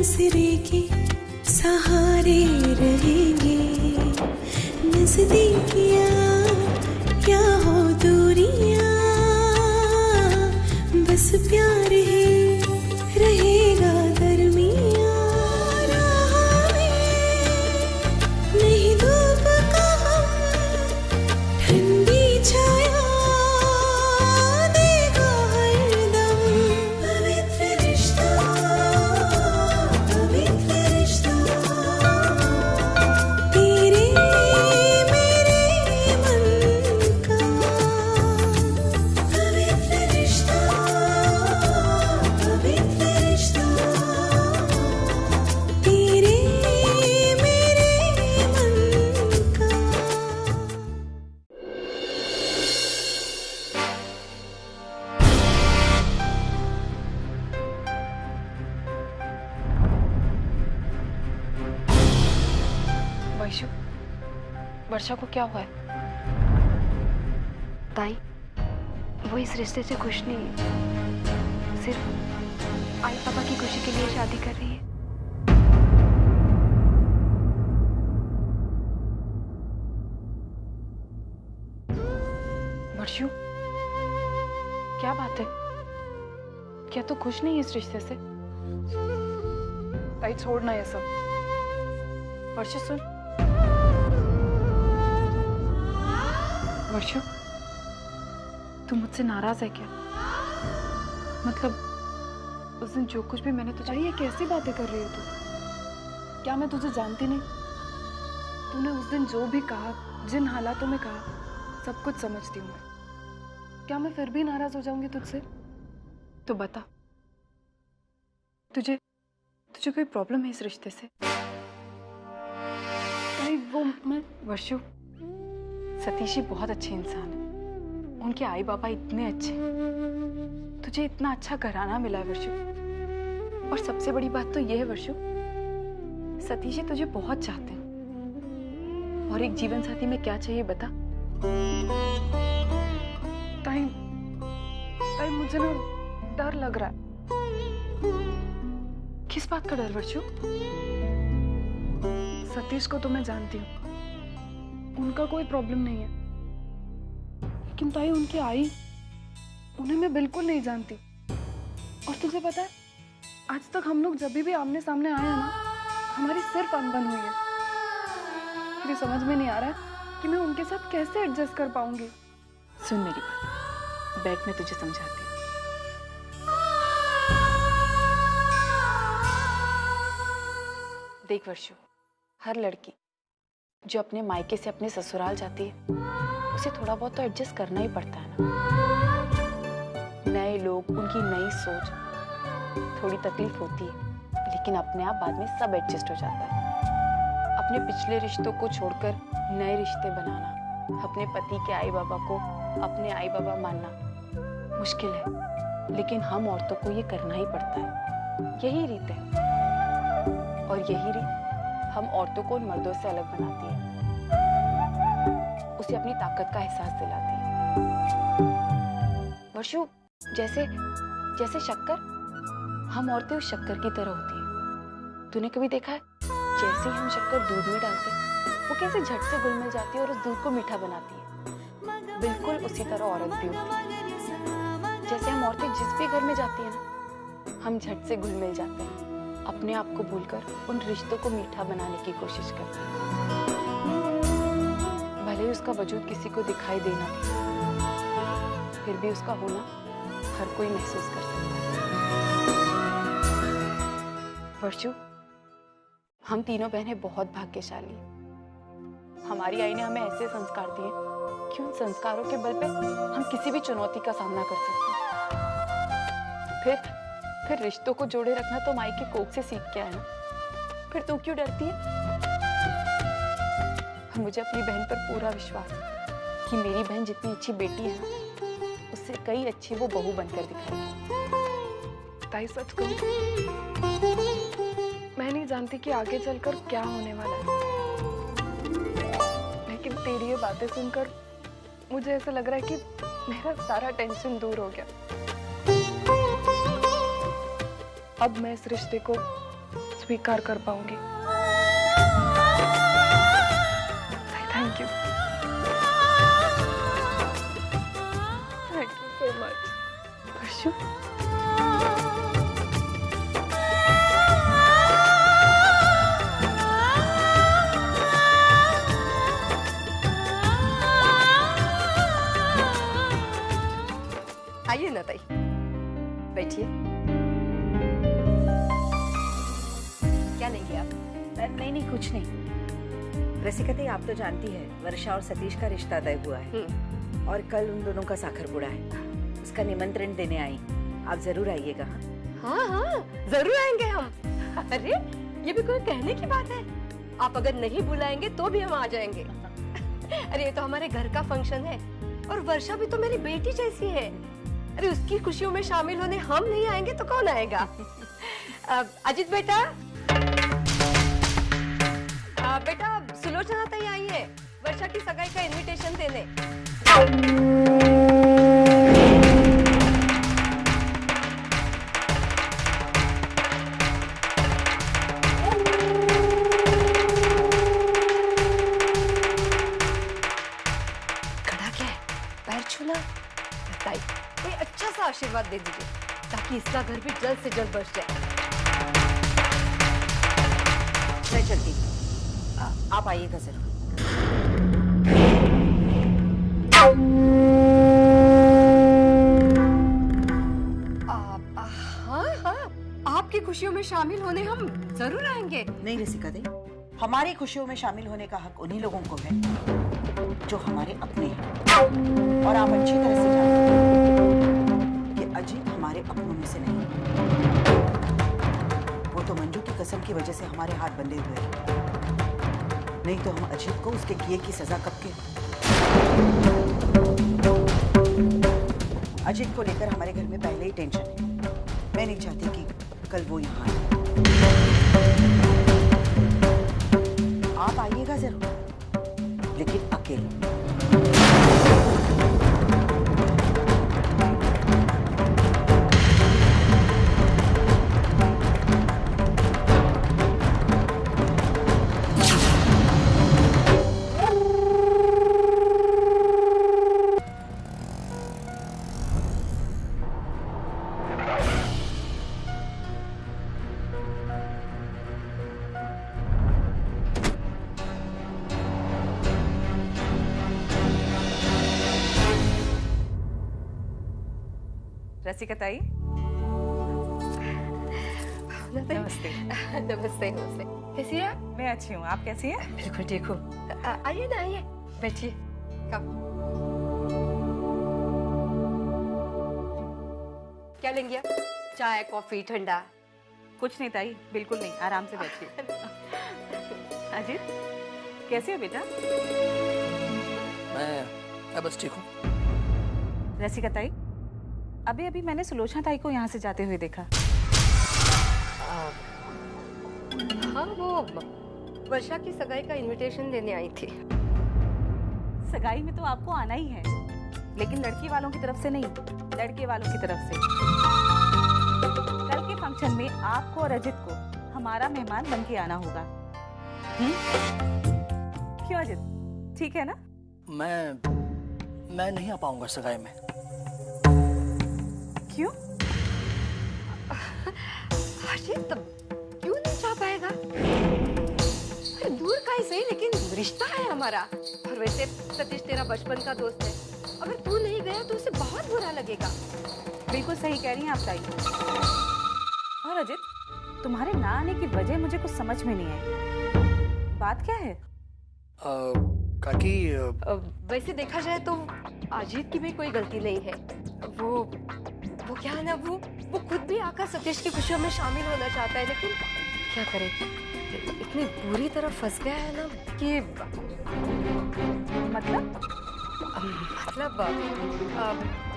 आसरे के सहारे रहेंगे। नजदीकियां क्या हो दूरियां, बस प्यार ही रहेगा दरमियां। राह में नहीं धूप का हम, ठंडी छाया देगा हरदम। पवित्र रिश्ता, पवित्र रिश्ता, तेरे मेरे मन का। पवित्र रिश्ता, पवित्र रिश्ता, तेरे मेरे मन का। वैशु, वर्षा को क्या हुआ है? ताई, वो इस रिश्ते से खुश नहीं है। सिर्फ आई पापा की खुशी के लिए शादी कर रही है। वर्षु, क्या बात है? क्या तू खुश नहीं है इस रिश्ते से? ताई छोड़ना ये सब। वर्षु सुन। वर्षु, तू मुझसे नाराज है क्या? मतलब उस दिन जो कुछ भी मैंने तुझे, ये कैसी बातें कर रही हो तू? क्या मैं तुझे जानती नहीं? तूने उस दिन जो भी कहा, जिन हालातों में कहा, सब कुछ समझती हूँ मैं। क्या मैं फिर भी नाराज हो जाऊंगी तुझसे? तो बता, तुझे तुझे कोई प्रॉब्लम है इस रिश्ते से? नहीं, वो मैं वर्षु, सतीश जी बहुत अच्छे इंसान है। उनके आई बाबा इतने अच्छे, तुझे इतना अच्छा घराना मिला है वर्षु। और सबसे बड़ी बात तो यह है वर्षु, सतीश जी तुझे बहुत चाहते हैं। और एक जीवन साथी में क्या चाहिए बता? ताई, ताई मुझे ना डर लग रहा है। किस बात का डर वर्षु? सतीश को तो मैं जानती हूँ, उनका कोई प्रॉब्लम नहीं है। लेकिन ताई, उनकी आई, उन्हें मैं बिल्कुल नहीं जानती। और तुझे पता है, आज तक हम लोग जब भी आमने सामने आए हैं ना, हमारी सिर्फ अनबन हुई है। मुझे समझ में नहीं आ रहा है कि मैं उनके साथ कैसे एडजस्ट कर पाऊंगी। सुन मेरी बात, बैठ, मैं तुझे समझाती हूँ। देख वर्षु, हर लड़की जो अपने मायके से अपने ससुराल जाती है, उसे थोड़ा बहुत तो एडजस्ट करना ही पड़ता है ना। नए लोग, उनकी नई सोच, थोड़ी तकलीफ होती है, लेकिन अपने आप बाद में सब एडजस्ट हो जाता है। अपने पिछले रिश्तों को छोड़कर नए रिश्ते बनाना, अपने पति के आई बाबा को अपने आई बाबा मानना मुश्किल है, लेकिन हम औरतों को ये करना ही पड़ता है। यही रीत है, और यही रीत हम औरतों को उन मर्दों से अलग बनाती है, उसे अपनी ताकत का एहसास दिलाती है। वर्षु, जैसे जैसे शक्कर, हम औरतें उस शक्कर की तरह होती हैं। तूने कभी देखा है, जैसे ही हम शक्कर दूध में डालते हैं, वो कैसे झट से घुल मिल जाती है और उस दूध को मीठा बनाती है? बिल्कुल उसी तरह औरत भी होती है। जैसे हम औरतें जिस भी घर में जाती है ना, हम झट से घुल मिल जाते हैं, अपने आप को भूलकर उन रिश्तों को मीठा बनाने की कोशिश करते हैं। भले ही उसका वजूद किसी को दिखाई देना भी, फिर भी उसका होना हर कोई महसूस कर सकता है। वर्षु, हम तीनों बहनें बहुत भाग्यशाली हैं। हमारी आई ने हमें ऐसे संस्कार दिए कि उन संस्कारों के बल पे हम किसी भी चुनौती का सामना कर सकते हैं। फिर रिश्तों को जोड़े रखना तो माई के कोख से सीख के आया ना। फिर तू क्यों डरती है? और मुझे अपनी बहन पर पूरा विश्वास है कि मेरी बहन जितनी अच्छी बेटी है ना, उससे कई अच्छी वो बहू बनकर दिखाएगी। ताई, सच कहूं, मैं नहीं जानती कि आगे चलकर क्या होने वाला है, लेकिन तेरी ये बातें सुनकर मुझे ऐसा लग रहा है कि मेरा सारा टेंशन दूर हो गया। अब मैं इस रिश्ते को स्वीकार कर पाऊंगी। थैंक यू सो मच वर्षा। आइए ना ताई, बैठिए। क्या लेंगे आप? नहीं कुछ नहीं। रसिका दी, आप तो जानती है वर्षा और सतीश का रिश्ता तय हुआ है और कल उन दोनों का साखरपुड़ा है। उसका निमंत्रण देने आई, आप जरूर आइएगा। हाँ हाँ, जरूर आएंगे हम। अरे ये भी कोई कहने की बात है? आप अगर नहीं बुलाएंगे तो भी हम आ जाएंगे। अरे ये तो हमारे घर का फंक्शन है और वर्षा भी तो मेरी बेटी जैसी है। अरे उसकी खुशियों में शामिल होने हम नहीं आएंगे तो कौन आएगा? अजित बेटा, बेटा सुलोचना ताई आई है वर्षा की सगाई का इनविटेशन देने। खड़ा क्या है? पैर छूना। ताई कोई अच्छा सा आशीर्वाद दे दीजिए ताकि इसका घर भी जल्द से जल्द बस जाए। मैं चलती हूँ, आप आइएगा जरूर। हाँ हाँ, आपकी खुशियों में शामिल होने हम जरूर आएंगे। नहीं रसिका दी, हमारी खुशियों में शामिल होने का हक उन्हीं लोगों को है जो हमारे अपने हैं। और आप अच्छी तरह से जानते हैं कि अजीत हमारे अपनों में से नहीं है। वो तो मंजू की कसम की वजह से हमारे हाथ बंधे हुए हैं, नहीं तो हम अजीत को उसके किए की सजा कब के। अजीत को लेकर हमारे घर में पहले ही टेंशन है। मैं नहीं चाहती कि कल वो यहाँ आए। आप आइएगा जरूर, लेकिन अकेले। रसिका ताई, नमस्ते। नमस्ते नमस्ते। कैसी है आप? मैं अच्छी हूँ, आप कैसी हैं? बिल्कुल ठीक हूँ। आइए ना, आइए बैठिए। कब क्या लेंगे आप? चाय, कॉफी, ठंडा? कुछ नहीं ताई, बिल्कुल नहीं, आराम से बैठिए। अजीत, कैसे हो बेटा? मैं बस ठीक हूँ। रसिका ताई, अभी अभी मैंने सुलोचना ताई को यहाँ से जाते हुए देखा। हाँ, वो वर्षा की सगाई का इनविटेशन देने आई थी। सगाई में तो आपको आना ही है, लेकिन लड़की वालों की तरफ से नहीं, लड़के वालों की तरफ से। कल के फंक्शन में आपको और अजित को हमारा मेहमान बन के आना होगा। क्यों अजित, ठीक है ना? मैं नहीं आ पाऊंगा सगाई में। क्यों? अजित क्यों नहीं जा पाएगा? अरे दूर का ही सही, लेकिन रिश्ता है हमारा। और वैसे सतीश तेरा बचपन का दोस्त है, अगर तू नहीं गया तो उसे बहुत बुरा लगेगा। बिल्कुल सही कह रही हैं आप ताई। और अजित, तुम्हारे ना आने की वजह मुझे कुछ समझ में नहीं आई। बात क्या है? काकी, वैसे देखा जाए तो अजीत की भी कोई गलती नहीं है। वो क्या है ना, वो खुद भी आकर सतीश की खुशियों में शामिल होना चाहता है, लेकिन क्या करे, इतनी बुरी तरह फंस गया है ना कि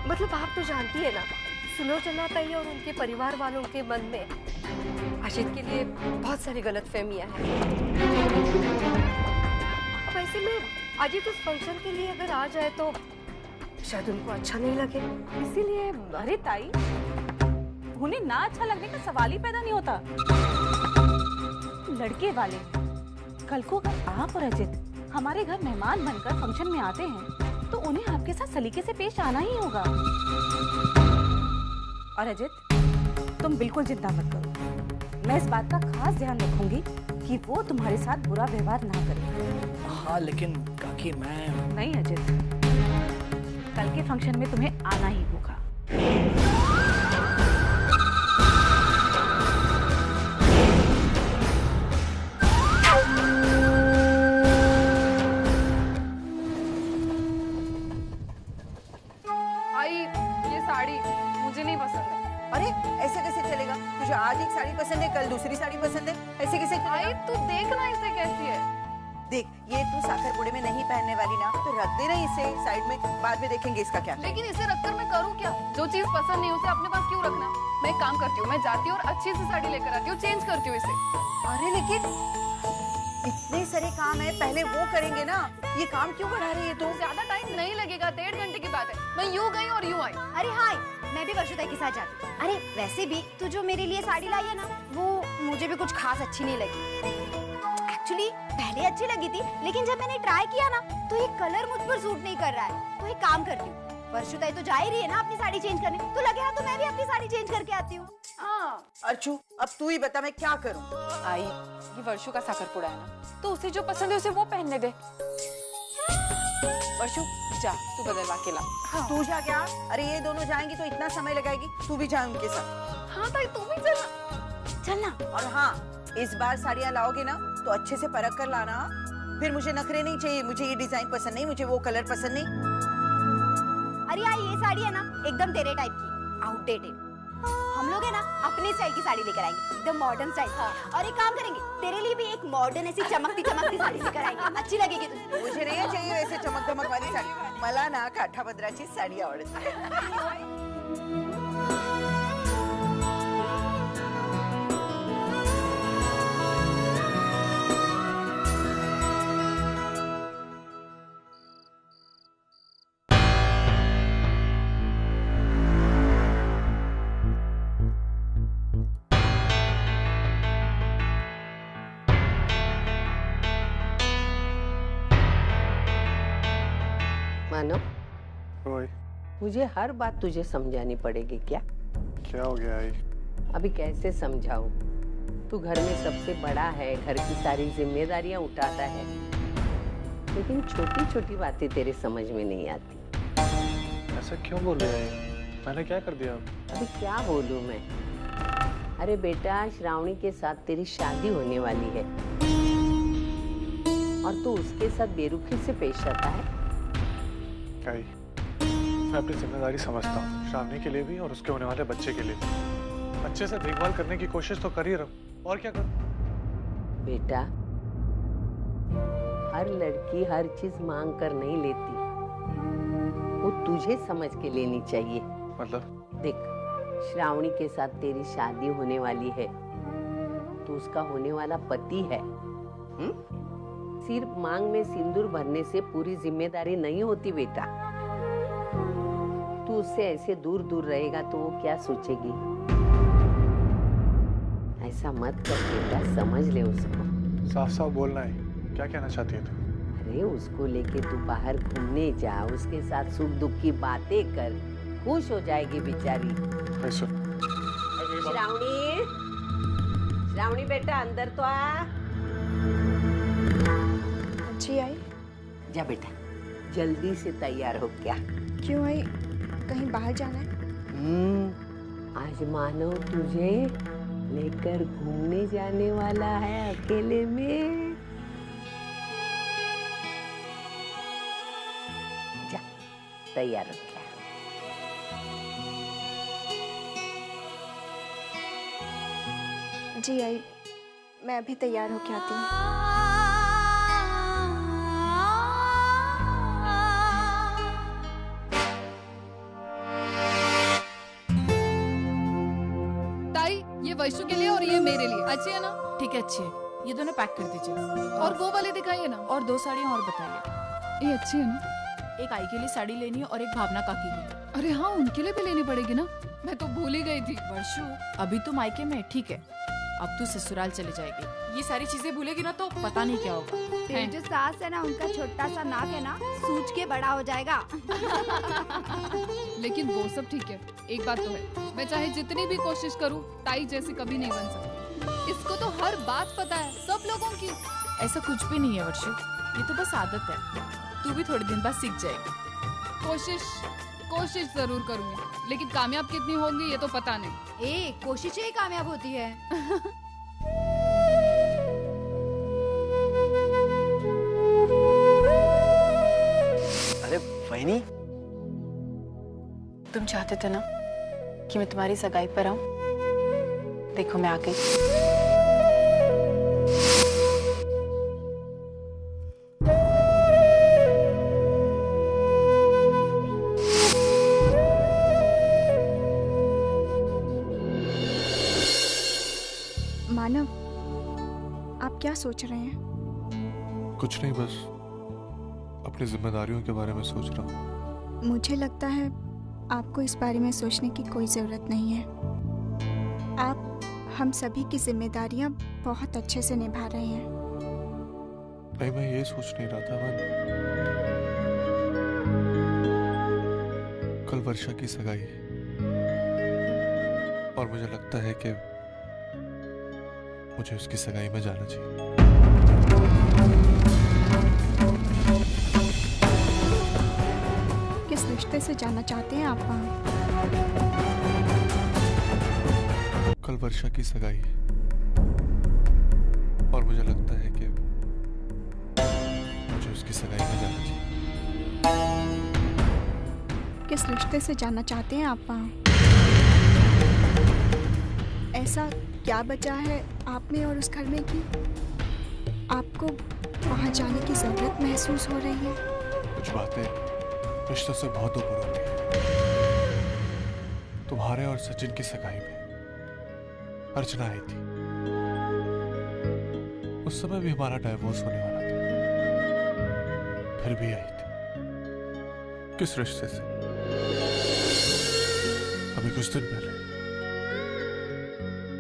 मतलब आप तो जानती है ना, सुलोचना ताई और उनके परिवार वालों के मन में अजीत के लिए बहुत सारी गलतफहमियां हैं। अब ऐसे में अजीत उस फंक्शन के लिए अगर आ जाए तो शायद उनको अच्छा नहीं लगे, इसीलिए। अरे ताई, उन्हें ना अच्छा लगने का सवाल ही पैदा नहीं होता। लड़के वाले हैं। कल को अगर आप और अजित हमारे घर मेहमान बनकर फंक्शन में आते हैं तो उन्हें आपके साथ सलीके से पेश आना ही होगा। और अजित, तुम बिल्कुल चिंता मत करो, मैं इस बात का खास ध्यान रखूंगी कि वो तुम्हारे साथ बुरा व्यवहार ना करे। हाँ लेकिन काकी मैं... नहीं अजित, कल के फंक्शन में तुम्हें आना ही होगा। आई, ये साड़ी मुझे नहीं पसंद है। अरे ऐसे कैसे चलेगा? तुझे आज एक साड़ी पसंद है, कल दूसरी साड़ी पसंद है, ऐसे कैसे चलेगा? आई तू देखना इसे कैसी है। देख, ये तू साखर पुड़े में नहीं पहनने वाली ना, तो रख देना इसे साइड में, बाद में देखेंगे इसका क्या। लेकिन इसे रखकर मैं करूँ क्या? जो चीज पसंद नहीं उसे अपने पास क्यों रखना? मैं एक काम करती हूँ, मैं जाती हूँ और अच्छी सी साड़ी लेकर आती हूँ, चेंज करती हूँ इसे। अरे लेकिन इतने सारे काम है, पहले वो करेंगे ना, ये काम क्यों बढ़ा रही है तू? ज्यादा टाइम नहीं लगेगा, 1.5 घंटे की बात है। मैं यूँ गई और यूँ आई। अरे हाय, मैं भी वर्षोदा के साथ जाती हूँ। अरे वैसे भी तू जो मेरे लिए साड़ी लाई है ना, वो मुझे भी कुछ खास अच्छी नहीं लगी। एक्चुअली पहले अच्छी लगी थी, लेकिन जब मैंने ट्राई किया ना, तो ये कलर मुझ पर सूट नहीं कर रहा है। तो एक काम करती हूँ, वर्षुताई तो जा ही रही है ना अपनी साड़ी चेंज करने, तो लगे हाँ तो मैं भी अपनी साड़ी चेंज करके आती हूँ। हाँ अर्चू, अब तू ही बता मैं क्या करूँ? आई, ये वर्षु का साखर पुड़ा है ना, तो उसे जो पसंद है उसे वो पहनने दे। वर्षु जा, तू बदलवा के ला। हाँ। तू जा क्या? अरे ये दोनों जाएंगी तो इतना समय लगाएगी, तू भी जा उनके साथ। हाँ ताई, तू भी चलना। चलना। और हाँ, इस बार साड़ियाँ लाओगे ना तो अच्छे से परख कर लाना। फिर मुझे नखरे नहीं चाहिए, मुझे ये डिजाइन पसंद नहीं, मुझे वो कलर पसंद नहीं। अरे यार, ये साड़ी है ना एकदम तेरे टाइप की, आउटडेटेड। हम लोग है ना अपने स्टाइल की साड़ी लेकर आएंगे, एकदम मॉडर्न स्टाइल। और एक काम करेंगे, तेरे लिए भी एक मॉडर्न ऐसी चमकती चमकती साड़ी लेकर आएंगे, अच्छी लगेगी तुझे। मुझे नहीं चाहिए वैसे चमक धमक वाली साड़ी, मला ना काठापदराची साडी आवडते। मानो, ओए, मुझे हर बात तुझे समझानी पड़ेगी क्या? क्या हो गया आई? अभी कैसे समझाऊं? तू घर में सबसे बड़ा है, घर की सारी जिम्मेदारियां उठाता है, लेकिन छोटी छोटी बातें तेरे समझ में नहीं आती। ऐसा क्यों बोल रही है? मैंने क्या कर दिया? अभी क्या बोलूं मैं? अरे बेटा, श्रावणी के साथ तेरी शादी होने वाली है और तू उसके साथ बेरुखी से पेश आता है। आई, मैं अपनी जिम्मेदारी समझता हूँ, श्रावणी के लिए भी और उसके होने वाले बच्चे के लिए भी। अच्छे से देखभाल करने की कोशिश तो कर ही रहा हूँ, और क्या करूँ? बेटा, हर लड़की हर चीज मांग कर नहीं लेती, वो तुझे समझ के लेनी चाहिए। मतलब? देख, श्रावणी के साथ तेरी शादी होने वाली है, तो उसका होने वाला पति है। सिर्फ मांग में सिंदूर भरने से पूरी जिम्मेदारी नहीं होती बेटा। तू उससे ऐसे दूर दूर रहेगा तो वो क्या सोचेगी? ऐसा मत कर बेटा, समझ ले उसको। साफ साफ बोलना है, क्या कहना चाहती है तू? अरे उसको लेके तू बाहर घूमने जा, उसके साथ सुख दुख की बातें कर, खुश हो जाएगी बेचारी। श्रावणी, श्रावणी बेटा अंदर तो आ। जी आई। जा बेटा, जल्दी से तैयार हो। क्या? क्यों आई, कहीं बाहर जाना है? आज मानो तुझे लेकर घूमने जाने वाला है अकेले में। जा, तैयार हो क्या? जी आई, मैं अभी तैयार होके आती हूँ। ये वैशु के लिए और ये मेरे लिए अच्छी है ना? ठीक है, अच्छी है। ये दोनों पैक कर दीजिए। और वो वाली दिखाइए ना। और 2 साड़ियाँ और बताइए। ये अच्छी है ना? एक आई के लिए साड़ी लेनी है और एक भावना काकी के लिए। अरे हाँ, उनके लिए भी लेनी पड़ेगी ना, मैं तो भूल ही गई थी। वर्षु, अभी तुम मायके में, ठीक है, अब तू ससुराल चले जाएगी, ये सारी चीजें भूलेगी ना तो पता नहीं क्या होगा। तेरी जो सास है ना, उनका छोटा सा नाक है ना, सूज के बड़ा हो जाएगा। लेकिन वो सब ठीक है, एक बात तो है, मैं चाहे जितनी भी कोशिश करूं ताई जैसी कभी नहीं बन सकती। इसको तो हर बात पता है, सब लोगों की। ऐसा कुछ भी नहीं है वर्षु, ये तो बस आदत है, तू भी थोड़े दिन बाद सीख जाएगी। कोशिश जरूर करूंगी, लेकिन कामयाब कितनी होंगी ये तो पता नहीं। कोशिशें ही कामयाब होती है। अरे वहीनी, तुम चाहते थे ना कि मैं तुम्हारी सगाई पर आऊं? देखो मैं आ गई। मानव, आप क्या सोच रहे हैं? कुछ नहीं, बस अपनी जिम्मेदारियों के बारे में सोच रहा हूँ। मुझे लगता है आपको इस बारे में सोचने की कोई ज़रूरत नहीं है। आप हम सभी की जिम्मेदारियां बहुत अच्छे से निभा रहे हैं। नहीं, मैं ये सोच नहीं रहा था। कल वर्षा की सगाई है और मुझे लगता है कि मुझे उसकी सगाई में जाना चाहिए। किस रिश्ते से जाना चाहते हैं आप वहाँ? कल वर्षा की सगाई है और मुझे लगता है कि मुझे उसकी सगाई में जाना चाहिए। किस रिश्ते से जाना चाहते हैं आप वहाँ? ऐसा क्या बचा है आप में और उस घर में कि आपको वहाँ जाने की जरूरत महसूस हो रही है? कुछ बातें रिश्तों से बहुत ऊपर होती है। तुम्हारे और सचिन की सगाई में अर्चना आई थी। उस समय भी हमारा डाइवोर्स होने वाला था, फिर भी आई थी। किस रिश्ते से? अभी कुछ दिन पहले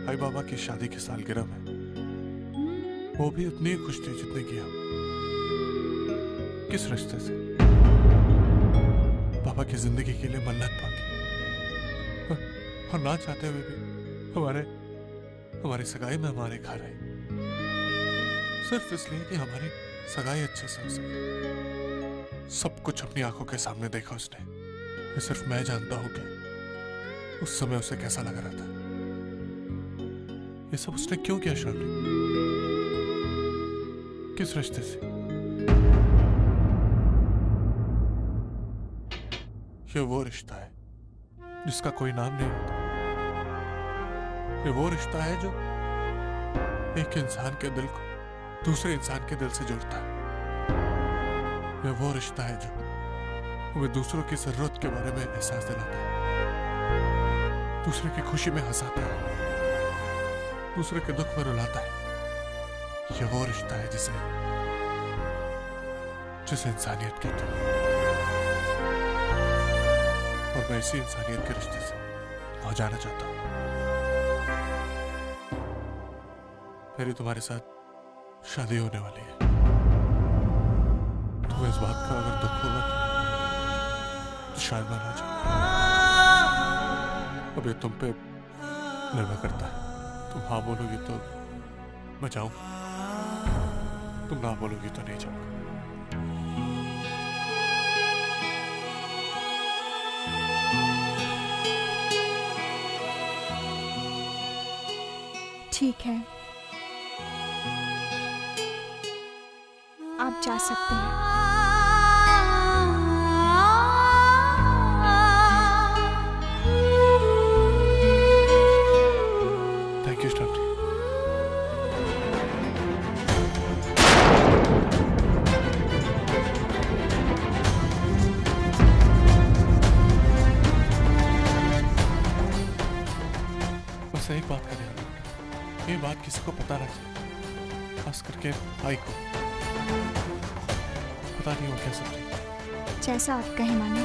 आई बाबा की शादी की सालगिरह में वो भी उतनी ही खुश थी जितने की हम। किस रिश्ते से? बाबा की जिंदगी के लिए मन्नत मांगी और ना चाहते हुए भी हमारी सगाई में हमारे घर आई, सिर्फ इसलिए कि हमारी सगाई अच्छे से हो सके। सब कुछ अपनी आंखों के सामने देखा उसने। ये सिर्फ मैं जानता हूं कि उस समय उसे कैसा लग रहा था। ये सब उसने क्यों किया श्रावणी? किस रिश्ते से? ये वो रिश्ता है जिसका कोई नाम नहीं होता। ये वो रिश्ता है जो एक इंसान के दिल को दूसरे इंसान के दिल से जोड़ता है। ये वो रिश्ता है जो हमें दूसरों की जरूरत के बारे में एहसास दिलाता है, दूसरे की खुशी में हंसाता है, दूसरे के दुख में रुलाता है। ये वो रिश्ता है जिसे इंसानियत कहते हैं। और मैं इसी इंसानियत के रिश्ते से वहां जाना चाहता हूं। मेरी तुम्हारे साथ शादी होने वाली है। तुम्हें इस बात का अगर दुख होगा तो शायद मैं ना जाऊं। अब ये तुम पे निर्भर करता है। तुम हाँ बोलोगी तो मैं जाऊंगा, तुम ना बोलोगी तो नहीं जाऊंगा। ठीक है, आप जा सकते हैं। Thank you Shravani. बस एक बात का ध्यान रखना, ये बात किसी को पता ना चले, खास करके भाई को। पता नहीं वो क्या समझे। जैसा आप कहें मानो।